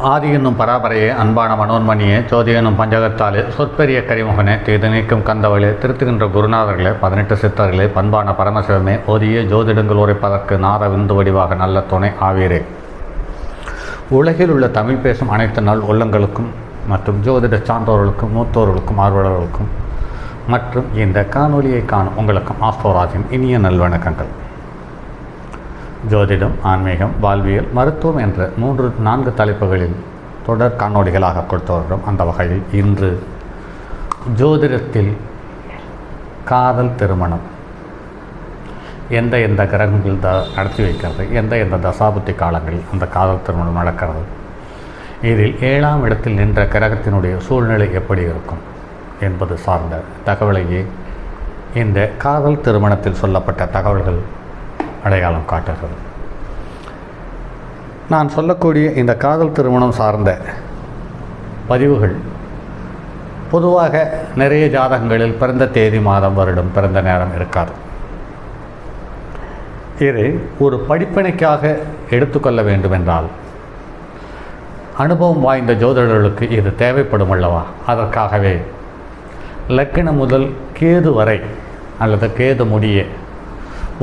ஆதி என்னும் பராபரையே, அன்பான மனோன்மணியே, ஜோதி என்னும் பஞ்சகத்தாலே, சொற்பெரிய கரிமுகனே, தீது நீக்கும் கந்தவளே, திருத்துகின்ற குருநாதர்களே, 18 சித்தர்களே, பண்பான பரமசிவமே, ஓதிய ஜோதிடங்கள் உரைப்பதற்கு நாத விந்து வடிவாக நல்ல துணை ஆவீரே. உலகில் உள்ள தமிழ் பேசும் அனைத்து நாள் உள்ளங்களுக்கும் மற்றும் ஜோதிட சான்றோர்களுக்கும் மூத்தோர்களுக்கும் ஆர்வலர்களுக்கும் மற்றும் இந்த காணொலியை காணும் உங்களுக்கும் ஆஸ்ட்ரோராஜின் இனிய நல்வணக்கங்கள். ஜோதிடம், ஆன்மீகம், வாழ்வியல், மருத்துவம் என்ற 3-4 தலைப்புகளில் தொடர் காணொலிகளாக கொடுத்து வருகிறோம். அந்த வகையில் இன்று ஜோதிடத்தில் காதல் திருமணம் எந்த கிரகங்கள் நடத்தி வைக்கிறது, எந்த தசாபுத்தி காலங்களில் அந்த காதல் திருமணம் நடக்கிறது, இதில் 7ஆம் இடத்தில் நின்ற கிரகத்தினுடைய சூழ்நிலை எப்படி இருக்கும் என்பது சார்ந்த தகவலையே இந்த காதல் திருமணத்தில் சொல்லப்பட்ட தகவல்கள் அடையாளம் காட்டுகிறது. நான் சொல்லக்கூடிய இந்த காதல் திருமணம் சார்ந்த பதிவுகள் பொதுவாக நிறைய ஜாதகங்களில் பிறந்த தேதி, மாதம், வருடம், பிறந்த நேரம் இருக்காது. இது ஒரு படிப்பினைக்காக எடுத்துக்கொள்ள வேண்டுமென்றால் அனுபவம் வாய்ந்த ஜோதிடர்களுக்கு இது தேவைப்படும் அல்லவா. அதற்காகவே லக்கினம் முதல் கேது வரை அல்லது கேது முடிய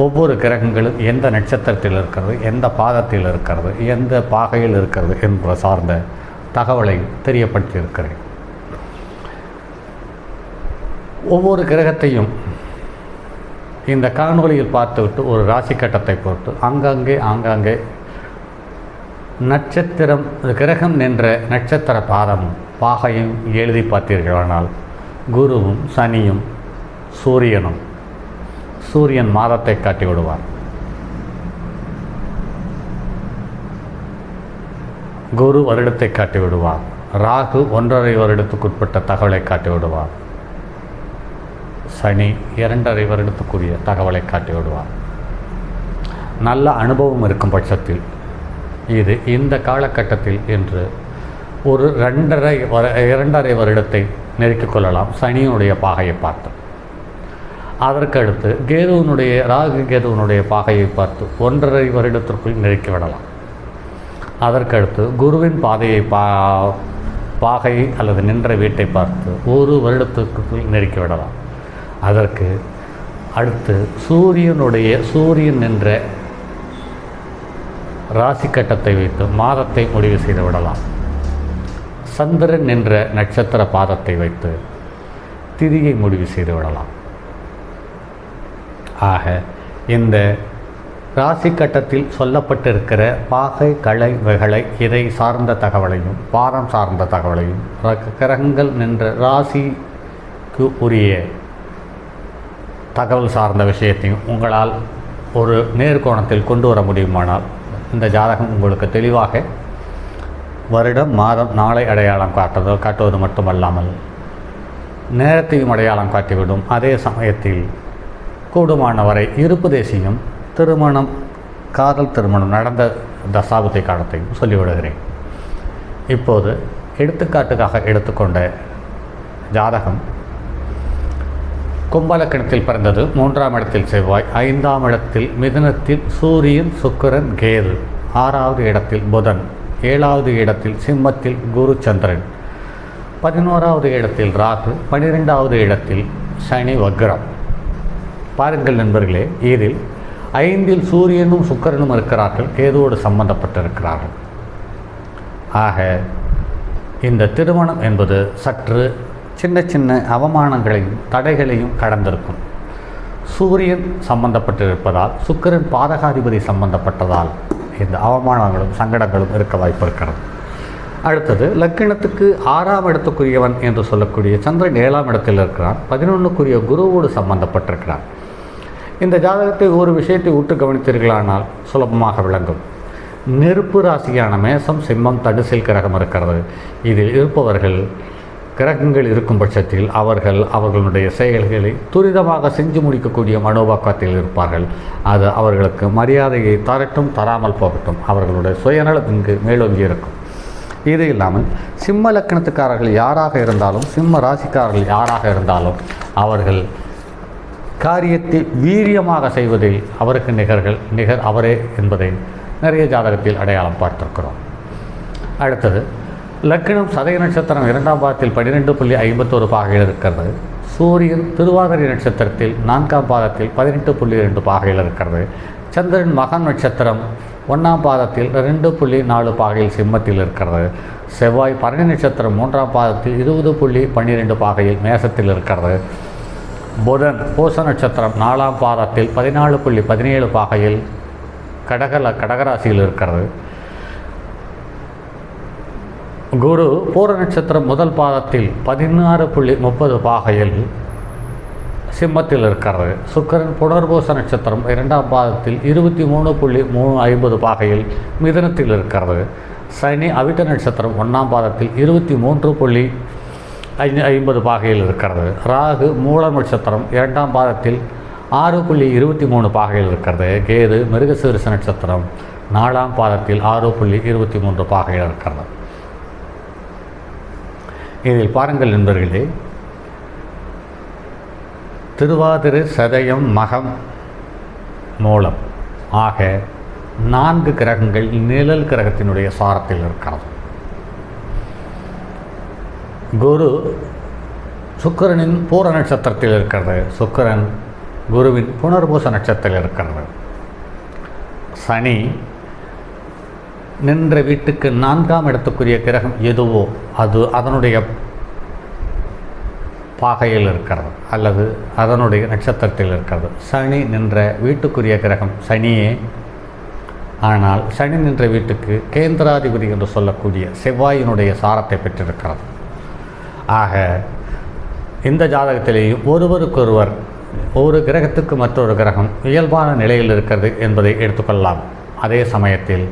ஒவ்வொரு கிரகங்களும் எந்த நட்சத்திரத்தில் இருக்கிறது, எந்த பாதத்தில் இருக்கிறது, எந்த பாகையில் இருக்கிறது என்ற சார்ந்த தகவலை தெரியப்படுத்தியிருக்கிறேன். ஒவ்வொரு கிரகத்தையும் இந்த காணொலியில் பார்த்துவிட்டு ஒரு ராசி கட்டத்தை பொறுத்து ஆங்காங்கே நட்சத்திரம், கிரகம் நின்ற நட்சத்திர பாதமும் பாகையும் எழுதி பார்த்தீர்களானால் குருவும் சனியும் சூரியனும், சூரியன் மாதத்தை காட்டி விடுவார், குரு வருடத்தை காட்டி விடுவார், ராகு 1.5 வருடத்துக்குட்பட்ட தகவலை காட்டி விடுவார், சனி 2.5 வருடத்துக்குரிய தகவலை காட்டி விடுவார். நல்ல அனுபவம் இருக்கும் பட்சத்தில் இது இந்த காலகட்டத்தில் என்று ஒரு 2.5 வருடத்தை நெருக்கிக் கொள்ளலாம் சனியினுடைய பாகையை பார்த்து. அதற்கடுத்து ராகு கேதுவனுடைய பாகையை பார்த்து 1.5 வருடத்திற்குள் நெருக்கி விடலாம். அதற்கடுத்து குருவின் பாகையை அல்லது நின்ற வீட்டை பார்த்து 1 வருடத்திற்குள் நெருக்கி விடலாம். அதற்கு அடுத்து சூரியன் நின்ற ராசி கட்டத்தை வைத்து மாதத்தை முடிவு செய்து விடலாம். சந்திரன் நின்ற நட்சத்திர பாதத்தை வைத்து திதியை முடிவு செய்து விடலாம். ஆக இந்த ராசி கட்டத்தில் சொல்லப்பட்டிருக்கிற பாகை, கலை, வெகலை இதை சார்ந்த தகவலையும் பாரம் சார்ந்த தகவலையும் கிரகங்கள் நின்ற ராசிக்கு உரிய தகவல் சார்ந்த விஷயத்தையும் உங்களால் ஒரு நேர்கோணத்தில் கொண்டு வர முடியுமானால் இந்த ஜாதகம் உங்களுக்கு தெளிவாக வருடம், மாதம், நாளை அடையாளம் காட்டுவது மட்டுமல்லாமல் நேரத்தையும் அடையாளம் காட்டிவிடும். அதே சமயத்தில் கூடுமானவரை இருப்பு தேசியம், திருமணம், காதல் திருமணம் நடந்த தசாபுத்தி காலத்தையும் சொல்லிவிடுகிறேன். இப்போது எடுத்துக்காட்டுக்காக எடுத்துக்கொண்ட ஜாதகம் கும்பலக்கணத்தில் பிறந்தது, 3ஆம் இடத்தில் செவ்வாய், 5ஆம் இடத்தில் மிதுனத்தில் சூரியன், சுக்கிரன், கேது, 6வது இடத்தில் புதன், 7வது இடத்தில் சிம்மத்தில் குரு, சந்திரன், 11வது இடத்தில் ராகு, 12வது இடத்தில் சனி, வக்ரம். பாருங்கள் நண்பர்களே, இதில் 5இல் சூரியனும் சுக்கிரனும் இருக்கிறார்கள், கேதுவோடு சம்பந்தப்பட்டிருக்கிறார்கள். ஆக இந்த திருமணம் என்பது சற்று சின்ன அவமானங்களையும் தடைகளையும் கடந்திருக்கும். சூரியன் சம்பந்தப்பட்டிருப்பதால், சுக்கிரன் பாதகாதிபதி சம்பந்தப்பட்டதால் இந்த அவமானங்களும் சங்கடங்களும் இருக்க வாய்ப்பு இருக்கிறது. அடுத்தது லக்கினத்துக்கு 6ஆம் இடத்துக்குரியவன் என்று சொல்லக்கூடிய சந்திரன் 7ஆம் இடத்தில் இருக்கிறான், 11க்குரிய குருவோடு சம்பந்தப்பட்டிருக்கிறார். இந்த ஜாதகத்தை ஒரு விஷயத்தை உற்று கவனித்தீர்களானால் சுலபமாக விளங்கும். நெருப்பு ராசியான மேசம், சிம்மம், தனுசில் கிரகம் இருக்கிறது. இதில் இருப்பவர்கள் கிரகங்கள் இருக்கும் பட்சத்தில் அவர்களுடைய செயல்களை துரிதமாக செஞ்சு முடிக்கக்கூடிய மனோபாக்கத்தில் இருப்பார்கள். அது அவர்களுக்கு மரியாதையை தரட்டும் தராமல் போகட்டும், அவர்களுடைய சுயநலம் இங்கு மேலோங்கி இருக்கும். இது இல்லாமல் சிம்ம லக்கணத்துக்காரர்கள் யாராக இருந்தாலும், சிம்ம ராசிக்காரர்கள் யாராக இருந்தாலும் அவர்கள் காரியத்தை வீரியமாக செய்வதில் அவருக்கு நிகர் அவரே என்பதை நிறைய ஜாதகத்தில் அடையாளம் பார்த்திருக்கிறோம். அடுத்தது லக்னம் சதய நட்சத்திரம் 2ஆம் பாதத்தில் 12.51 பாகையில் இருக்கிறது. சூரியன் திருவாதிரை நட்சத்திரத்தில் 4ஆம் பாதத்தில் 18.2 பாகையில் இருக்கிறது. சந்திரன் மகம் நட்சத்திரம் 1ஆம் பாதத்தில் 2.4 பாகையில் சிம்மத்தில் இருக்கிறது. செவ்வாய் பரணி நட்சத்திரம் 3ஆம் பாதத்தில் 20.12 பாகையில் மேசத்தில் இருக்கிறது. புதன் பூச நட்சத்திரம் 4ஆம் பாதத்தில் 14.17 பாகையில் கடகராசியில் இருக்கிறது. குரு பூர நட்சத்திரம் முதல் பாதத்தில் 16.30 பாகையில் சிம்மத்தில் இருக்கிறது. சுக்கிரன் புனர்பூச நட்சத்திரம் 2ஆம் பாதத்தில் 23.50 பாகையில் மிதுனத்தில் இருக்கிறது. சனி அவிட்ட நட்சத்திரம் 1ஆம் பாதத்தில் 23.50 பாகையில் இருக்கிறது. ராகு மூல நட்சத்திரம் 2ஆம் பாதத்தில் 6.23 பாகையில் இருக்கிறது. கேது மிருகசீரிஷ நட்சத்திரம் 4ஆம் பாதத்தில் 6.23 பாகையில் இருக்கிறது. இதில் பாருங்கள் நண்பர்களே, திருவாதிரை சதயம் மகம் மூலம் ஆக 4 கிரகங்கள் நிழல் கிரகத்தினுடைய சாரத்தில் இருக்கிறது. குரு சுக்கிரனின் பூர நட்சத்திரத்தில் இருக்கிறது. சுக்கிரன் குருவின் புனர்பூச நட்சத்திரத்தில் இருக்கிறது. சனி நின்ற வீட்டுக்கு 4ஆம் இடத்துக்குரிய கிரகம் எதுவோ அது அதனுடைய பாகையில் இருக்கிறது அல்லது அதனுடைய நட்சத்திரத்தில் இருக்கிறது. சனி நின்ற வீட்டுக்குரிய கிரகம் சனியே. ஆனால் சனி நின்ற வீட்டுக்கு கேந்திராதிபதி என்று சொல்லக்கூடிய செவ்வாயினுடைய சாரத்தை பெற்றிருக்கிறது. ஆக இந்த ஜாதகத்திலேயும் ஒருவருக்கொருவர் ஒரு கிரகத்துக்கு மற்றொரு கிரகம் இயல்பான நிலையில் இருக்கிறது என்பதை எடுத்துக்கொள்ளலாம். அதே சமயத்தில்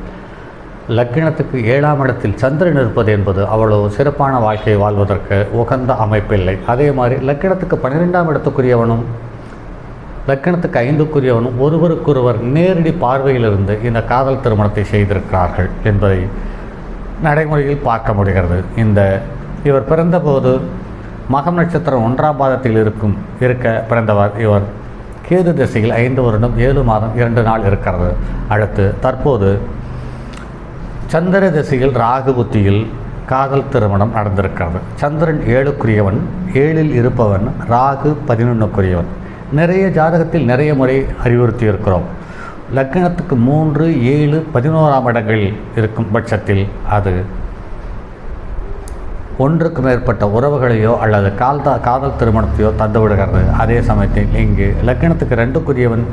லக்னத்துக்கு 7ஆம் இடத்தில் சந்திரன் இருப்பது என்பது அவ்வளவு சிறப்பான வாழ்க்கையை வாழ்வதற்கு உகந்த அமைப்பில்லை. அதே மாதிரி லக்னத்துக்கு 12ஆம் இடத்துக்குரியவனும் லக்னத்துக்கு 5க்குரியவனும் ஒருவருக்கொருவர் நேரடி பார்வையிலிருந்து இந்த காதல் திருமணத்தை செய்திருக்கிறார்கள் என்பதை நடைமுறையில் பார்க்க முடிகிறது. இவர் பிறந்தபோது மகம் நட்சத்திரம் 1ஆம் பாதத்தில் இருக்க பிறந்தவர். இவர் கேது திசையில் 5 வருடம் 7 மாதம் 2 நாள் இருக்கிறது. அடுத்து தற்போது சந்திர திசையில் ராகு புத்தியில் காதல் திருமணம் நடந்திருக்கிறது. சந்திரன் 7க்குரியவன், 7இல் இருப்பவன். ராகு 11க்குரியவன். நிறைய ஜாதகத்தில் நிறைய முறை அறிவுறுத்தி இருக்கிறோம். லக்னத்துக்கு 3, 7, 11ஆம் இடங்களில் இருக்கும் பட்சத்தில் அது ஒன்றுக்கு மேற்பட்ட உறவுகளையோ அல்லது காதல் திருமணத்தையோ தந்துவிடுகிறது. அதே சமயத்தில் இங்கு லக்னத்துக்கு 2க்குரியவன்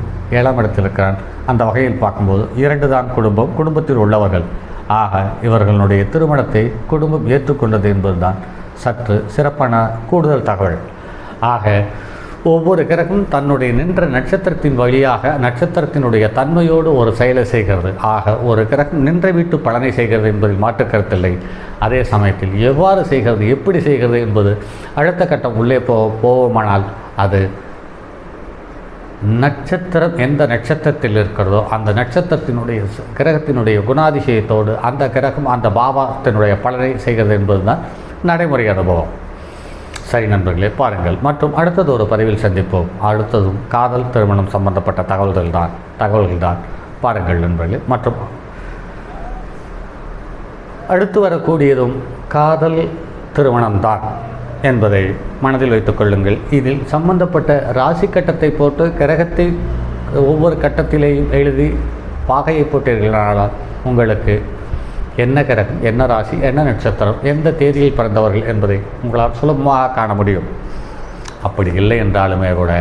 7ஆம் இடத்தில் இருக்கிறான். அந்த வகையில் பார்க்கும்போது 2 தான் குடும்பத்தில் உள்ளவர்கள். ஆக இவர்களுடைய திருமணத்தை குடும்பம் ஏற்றுக்கொண்டது என்பதுதான் சற்று சிறப்பான கூடுதல் தகவல். ஆக ஒவ்வொரு கிரகம் தன்னுடைய நின்ற நட்சத்திரத்தின் வழியாக நட்சத்திரத்தினுடைய தன்மையோடு ஒரு செயலை செய்கிறது. ஆக ஒரு கிரகம் நின்ற வீட்டு பலனை செய்கிறது என்பதில் மாற்று கருத்தில்லை. அதே சமயத்தில் எவ்வாறு செய்கிறது, எப்படி செய்கிறது என்பது அடுத்த கட்டம் உள்ளே போவோமானால் அது நட்சத்திரம் எந்த நட்சத்திரத்தில் இருக்கிறதோ அந்த நட்சத்திரத்தினுடைய கிரகத்தினுடைய குணாதிசயத்தோடு அந்த கிரகம் அந்த பாவத்தினுடைய பலனை செய்கிறது என்பதுதான் நடைமுறை அனுபவம். சரி நண்பர்களே, பாருங்கள். மற்றும் அடுத்தது ஒரு பதிவில் சந்திப்போம். அடுத்ததும் காதல் திருமணம் சம்பந்தப்பட்ட தகவல்கள் தான் பாருங்கள் நண்பர்களே. மற்றும் அடுத்து வரக்கூடியதும் காதல் திருமணம்தான் என்பதை மனதில் வைத்துக் கொள்ளுங்கள். இதில் சம்பந்தப்பட்ட ராசி கட்டத்தை போட்டு கிரகத்தை ஒவ்வொரு கட்டத்திலேயும் எழுதி பாகையை போட்டீர்களானால் உங்களுக்கு என்ன கிரகம், என்ன ராசி, என்ன நட்சத்திரம், எந்த தேதியில் பிறந்தவர்கள் என்பதை உங்களால் சுலபமாக காண முடியும். அப்படி இல்லை என்றாலுமே கூட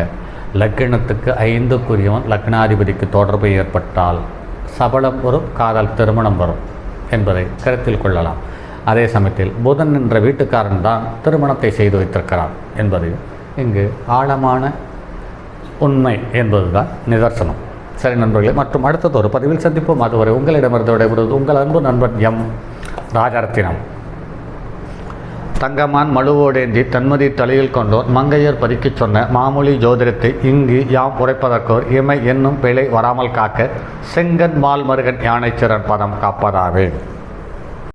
லக்னத்துக்கு 5க்குரியவன் லக்னாதிபதிக்கு தொடர்பு ஏற்பட்டால் சபலம் வரும், காதல் திருமணம் வரும் என்பதை கருத்தில் கொள்ளலாம். அதே சமயத்தில் புதன் என்ற வீட்டுக்காரன் தான் திருமணத்தை செய்து வைத்திருக்கிறான் என்பது இங்கு ஆழமான உண்மை என்பதுதான் நிதர்சனம். சரி நண்பர்களே, மற்றும் அடுத்தது ஒரு பதிவில் சந்திப்போம். அதுவரை உங்களிடமிருந்து விடைபெறுவது உங்கள் அன்பு நண்பன் எம் ராஜரத்தினம். தங்கமான் மழுவோடேந்தி தன்மதி தலையில் கொண்டோர் மங்கையர் பதிக்கச் சொன்ன மாமொழி ஜோதிடத்தை இங்கு யாம் உரைப்பதற்கோர் இமை என்னும் பிழை வராமல் காக்க செங்கன் மால் மருகன் யானைச்சிறன் பதம் காப்பதாவே.